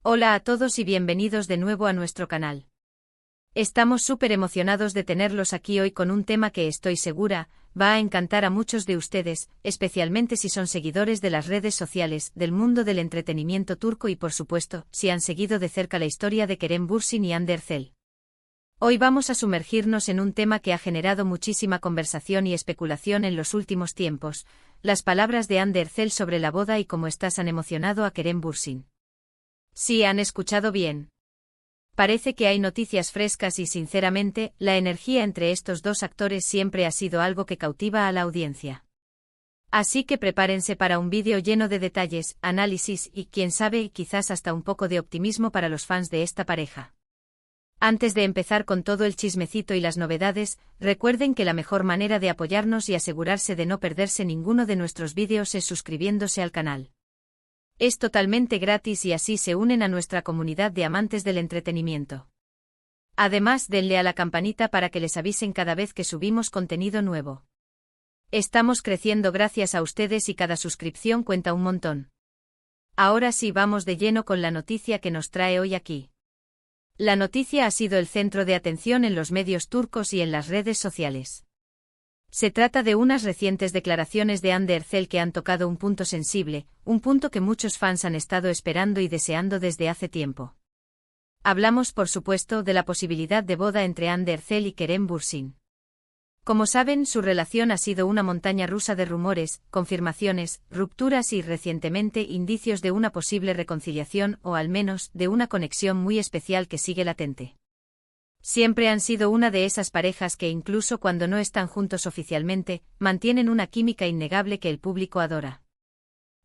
Hola a todos y bienvenidos de nuevo a nuestro canal. Estamos súper emocionados de tenerlos aquí hoy con un tema que estoy segura va a encantar a muchos de ustedes, especialmente si son seguidores de las redes sociales, del mundo del entretenimiento turco y por supuesto, si han seguido de cerca la historia de Kerem Bürsin y Hande Erçel. Hoy vamos a sumergirnos en un tema que ha generado muchísima conversación y especulación en los últimos tiempos, las palabras de Hande Erçel sobre la boda y cómo estas han emocionado a Kerem Bürsin. Sí, han escuchado bien. Parece que hay noticias frescas y sinceramente, la energía entre estos dos actores siempre ha sido algo que cautiva a la audiencia. Así que prepárense para un vídeo lleno de detalles, análisis y, quién sabe, quizás hasta un poco de optimismo para los fans de esta pareja. Antes de empezar con todo el chismecito y las novedades, recuerden que la mejor manera de apoyarnos y asegurarse de no perderse ninguno de nuestros vídeos es suscribiéndose al canal. Es totalmente gratis y así se unen a nuestra comunidad de amantes del entretenimiento. Además, denle a la campanita para que les avisen cada vez que subimos contenido nuevo. Estamos creciendo gracias a ustedes y cada suscripción cuenta un montón. Ahora sí, vamos de lleno con la noticia que nos trae hoy aquí. La noticia ha sido el centro de atención en los medios turcos y en las redes sociales. Se trata de unas recientes declaraciones de Hande Erçel que han tocado un punto sensible, un punto que muchos fans han estado esperando y deseando desde hace tiempo. Hablamos, por supuesto, de la posibilidad de boda entre Hande Erçel y Kerem Bürsin. Como saben, su relación ha sido una montaña rusa de rumores, confirmaciones, rupturas y, recientemente, indicios de una posible reconciliación o, al menos, de una conexión muy especial que sigue latente. Siempre han sido una de esas parejas que incluso cuando no están juntos oficialmente, mantienen una química innegable que el público adora.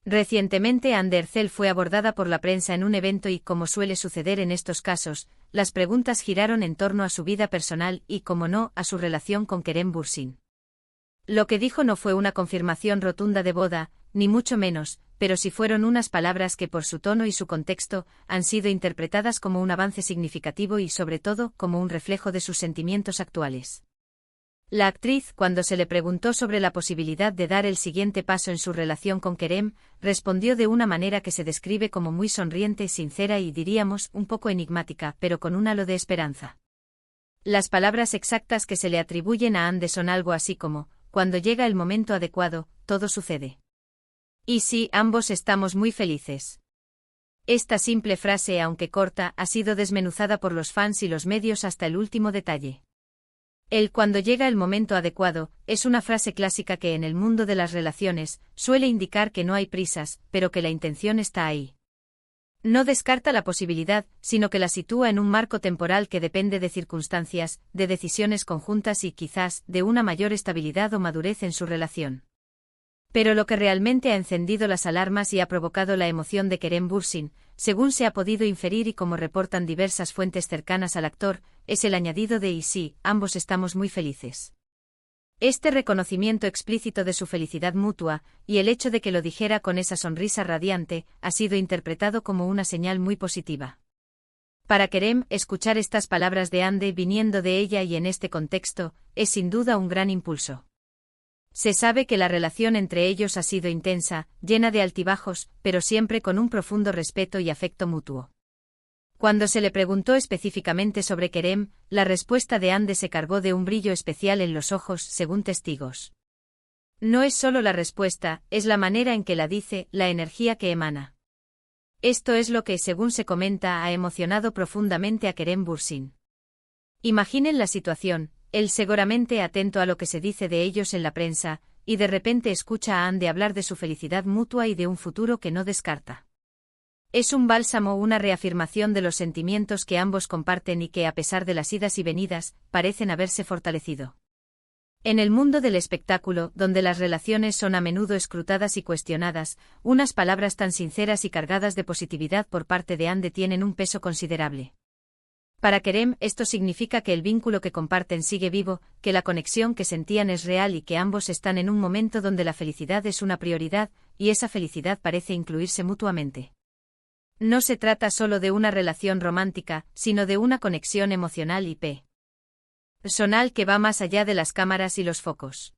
Recientemente Hande Erçel fue abordada por la prensa en un evento y, como suele suceder en estos casos, las preguntas giraron en torno a su vida personal y, como no, a su relación con Kerem Bürsin. Lo que dijo no fue una confirmación rotunda de boda, ni mucho menos, pero sí fueron unas palabras que por su tono y su contexto, han sido interpretadas como un avance significativo y sobre todo, como un reflejo de sus sentimientos actuales. La actriz, cuando se le preguntó sobre la posibilidad de dar el siguiente paso en su relación con Kerem, respondió de una manera que se describe como muy sonriente, sincera y, diríamos, un poco enigmática, pero con un halo de esperanza. Las palabras exactas que se le atribuyen a Hande son algo así como: cuando llega el momento adecuado, todo sucede. Y sí, ambos estamos muy felices. Esta simple frase, aunque corta, ha sido desmenuzada por los fans y los medios hasta el último detalle. El "cuando llega el momento adecuado" es una frase clásica que en el mundo de las relaciones suele indicar que no hay prisas, pero que la intención está ahí. No descarta la posibilidad, sino que la sitúa en un marco temporal que depende de circunstancias, de decisiones conjuntas y quizás de una mayor estabilidad o madurez en su relación. Pero lo que realmente ha encendido las alarmas y ha provocado la emoción de Kerem Bürsin, según se ha podido inferir y como reportan diversas fuentes cercanas al actor, es el añadido de "y sí, ambos estamos muy felices". Este reconocimiento explícito de su felicidad mutua, y el hecho de que lo dijera con esa sonrisa radiante, ha sido interpretado como una señal muy positiva. Para Kerem, escuchar estas palabras de Hande viniendo de ella y en este contexto, es sin duda un gran impulso. Se sabe que la relación entre ellos ha sido intensa, llena de altibajos, pero siempre con un profundo respeto y afecto mutuo. Cuando se le preguntó específicamente sobre Kerem, la respuesta de Hande se cargó de un brillo especial en los ojos, según testigos. No es solo la respuesta, es la manera en que la dice, la energía que emana. Esto es lo que, según se comenta, ha emocionado profundamente a Kerem Bürsin. Imaginen la situación: él seguramente atento a lo que se dice de ellos en la prensa, y de repente escucha a Hande hablar de su felicidad mutua y de un futuro que no descarta. Es un bálsamo, una reafirmación de los sentimientos que ambos comparten y que, a pesar de las idas y venidas, parecen haberse fortalecido. En el mundo del espectáculo, donde las relaciones son a menudo escrutadas y cuestionadas, unas palabras tan sinceras y cargadas de positividad por parte de Hande tienen un peso considerable. Para Kerem, esto significa que el vínculo que comparten sigue vivo, que la conexión que sentían es real y que ambos están en un momento donde la felicidad es una prioridad, y esa felicidad parece incluirse mutuamente. No se trata solo de una relación romántica, sino de una conexión emocional y personal que va más allá de las cámaras y los focos.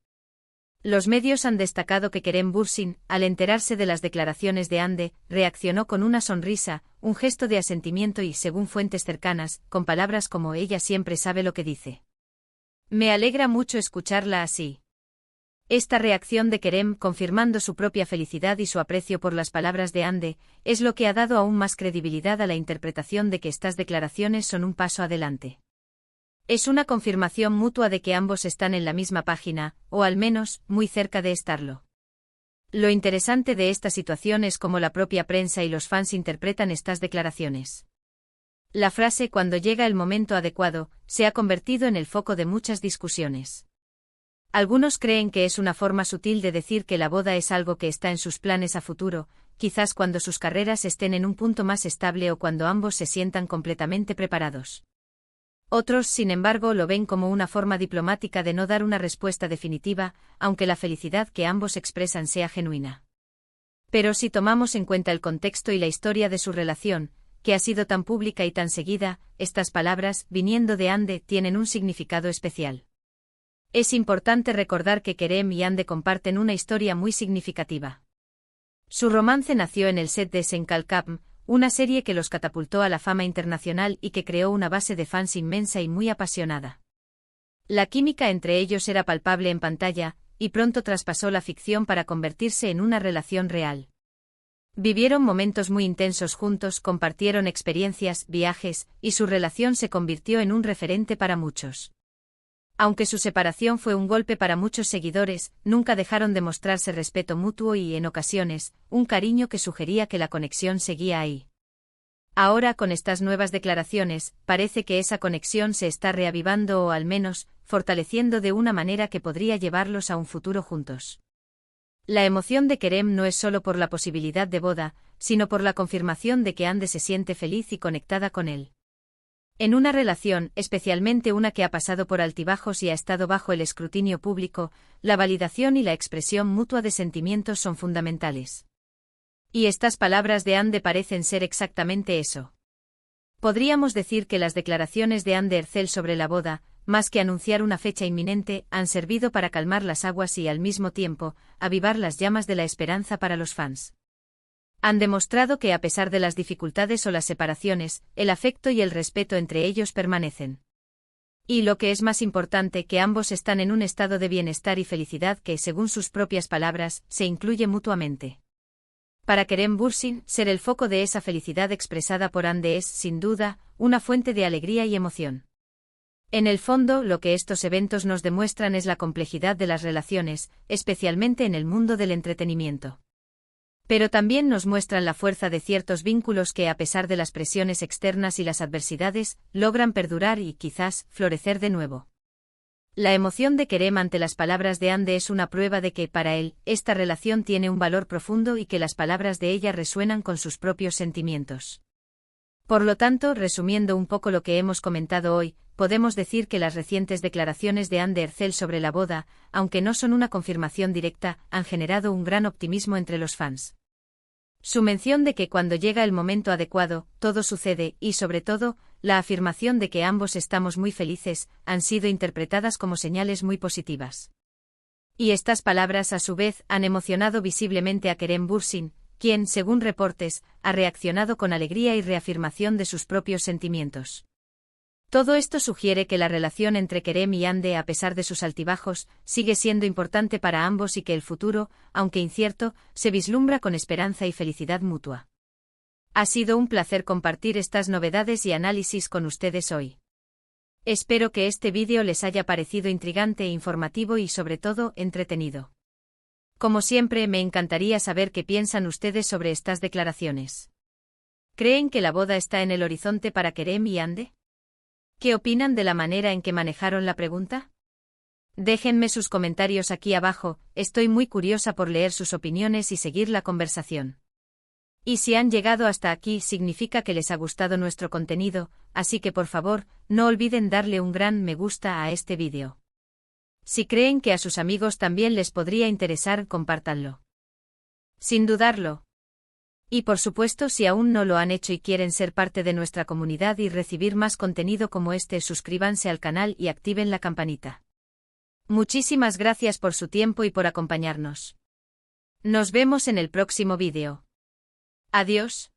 Los medios han destacado que Kerem Bürsin, al enterarse de las declaraciones de Hande, reaccionó con una sonrisa, un gesto de asentimiento y, según fuentes cercanas, con palabras como «ella siempre sabe lo que dice». Me alegra mucho escucharla así. Esta reacción de Kerem, confirmando su propia felicidad y su aprecio por las palabras de Hande, es lo que ha dado aún más credibilidad a la interpretación de que estas declaraciones son un paso adelante. Es una confirmación mutua de que ambos están en la misma página, o al menos, muy cerca de estarlo. Lo interesante de esta situación es cómo la propia prensa y los fans interpretan estas declaraciones. La frase «cuando llega el momento adecuado» se ha convertido en el foco de muchas discusiones. Algunos creen que es una forma sutil de decir que la boda es algo que está en sus planes a futuro, quizás cuando sus carreras estén en un punto más estable o cuando ambos se sientan completamente preparados. Otros, sin embargo, lo ven como una forma diplomática de no dar una respuesta definitiva, aunque la felicidad que ambos expresan sea genuina. Pero si tomamos en cuenta el contexto y la historia de su relación, que ha sido tan pública y tan seguida, estas palabras, viniendo de Hande, tienen un significado especial. Es importante recordar que Kerem y Hande comparten una historia muy significativa. Su romance nació en el set de Senkalkam, una serie que los catapultó a la fama internacional y que creó una base de fans inmensa y muy apasionada. La química entre ellos era palpable en pantalla, y pronto traspasó la ficción para convertirse en una relación real. Vivieron momentos muy intensos juntos, compartieron experiencias, viajes, y su relación se convirtió en un referente para muchos. Aunque su separación fue un golpe para muchos seguidores, nunca dejaron de mostrarse respeto mutuo y, en ocasiones, un cariño que sugería que la conexión seguía ahí. Ahora, con estas nuevas declaraciones, parece que esa conexión se está reavivando o, al menos, fortaleciendo de una manera que podría llevarlos a un futuro juntos. La emoción de Kerem no es solo por la posibilidad de boda, sino por la confirmación de que Hande se siente feliz y conectada con él. En una relación, especialmente una que ha pasado por altibajos y ha estado bajo el escrutinio público, la validación y la expresión mutua de sentimientos son fundamentales. Y estas palabras de Hande parecen ser exactamente eso. Podríamos decir que las declaraciones de Hande Erçel sobre la boda, más que anunciar una fecha inminente, han servido para calmar las aguas y, al mismo tiempo, avivar las llamas de la esperanza para los fans. Han demostrado que, a pesar de las dificultades o las separaciones, el afecto y el respeto entre ellos permanecen. Y lo que es más importante, que ambos están en un estado de bienestar y felicidad que, según sus propias palabras, se incluye mutuamente. Para Kerem Bürsin, ser el foco de esa felicidad expresada por Hande es, sin duda, una fuente de alegría y emoción. En el fondo, lo que estos eventos nos demuestran es la complejidad de las relaciones, especialmente en el mundo del entretenimiento. Pero también nos muestran la fuerza de ciertos vínculos que, a pesar de las presiones externas y las adversidades, logran perdurar y, quizás, florecer de nuevo. La emoción de Kerem ante las palabras de Hande es una prueba de que, para él, esta relación tiene un valor profundo y que las palabras de ella resuenan con sus propios sentimientos. Por lo tanto, resumiendo un poco lo que hemos comentado hoy, podemos decir que las recientes declaraciones de Hande Erçel sobre la boda, aunque no son una confirmación directa, han generado un gran optimismo entre los fans. Su mención de que cuando llega el momento adecuado, todo sucede y, sobre todo, la afirmación de que ambos estamos muy felices, han sido interpretadas como señales muy positivas. Y estas palabras, a su vez, han emocionado visiblemente a Kerem Bürsin, quien, según reportes, ha reaccionado con alegría y reafirmación de sus propios sentimientos. Todo esto sugiere que la relación entre Kerem y Hande, a pesar de sus altibajos, sigue siendo importante para ambos y que el futuro, aunque incierto, se vislumbra con esperanza y felicidad mutua. Ha sido un placer compartir estas novedades y análisis con ustedes hoy. Espero que este vídeo les haya parecido intrigante e informativo y, sobre todo, entretenido. Como siempre, me encantaría saber qué piensan ustedes sobre estas declaraciones. ¿Creen que la boda está en el horizonte para Kerem y Hande? ¿Qué opinan de la manera en que manejaron la pregunta? Déjenme sus comentarios aquí abajo, estoy muy curiosa por leer sus opiniones y seguir la conversación. Y si han llegado hasta aquí, significa que les ha gustado nuestro contenido, así que por favor, no olviden darle un gran me gusta a este vídeo. Si creen que a sus amigos también les podría interesar, compártanlo. Sin dudarlo. Y por supuesto, si aún no lo han hecho y quieren ser parte de nuestra comunidad y recibir más contenido como este, suscríbanse al canal y activen la campanita. Muchísimas gracias por su tiempo y por acompañarnos. Nos vemos en el próximo vídeo. Adiós.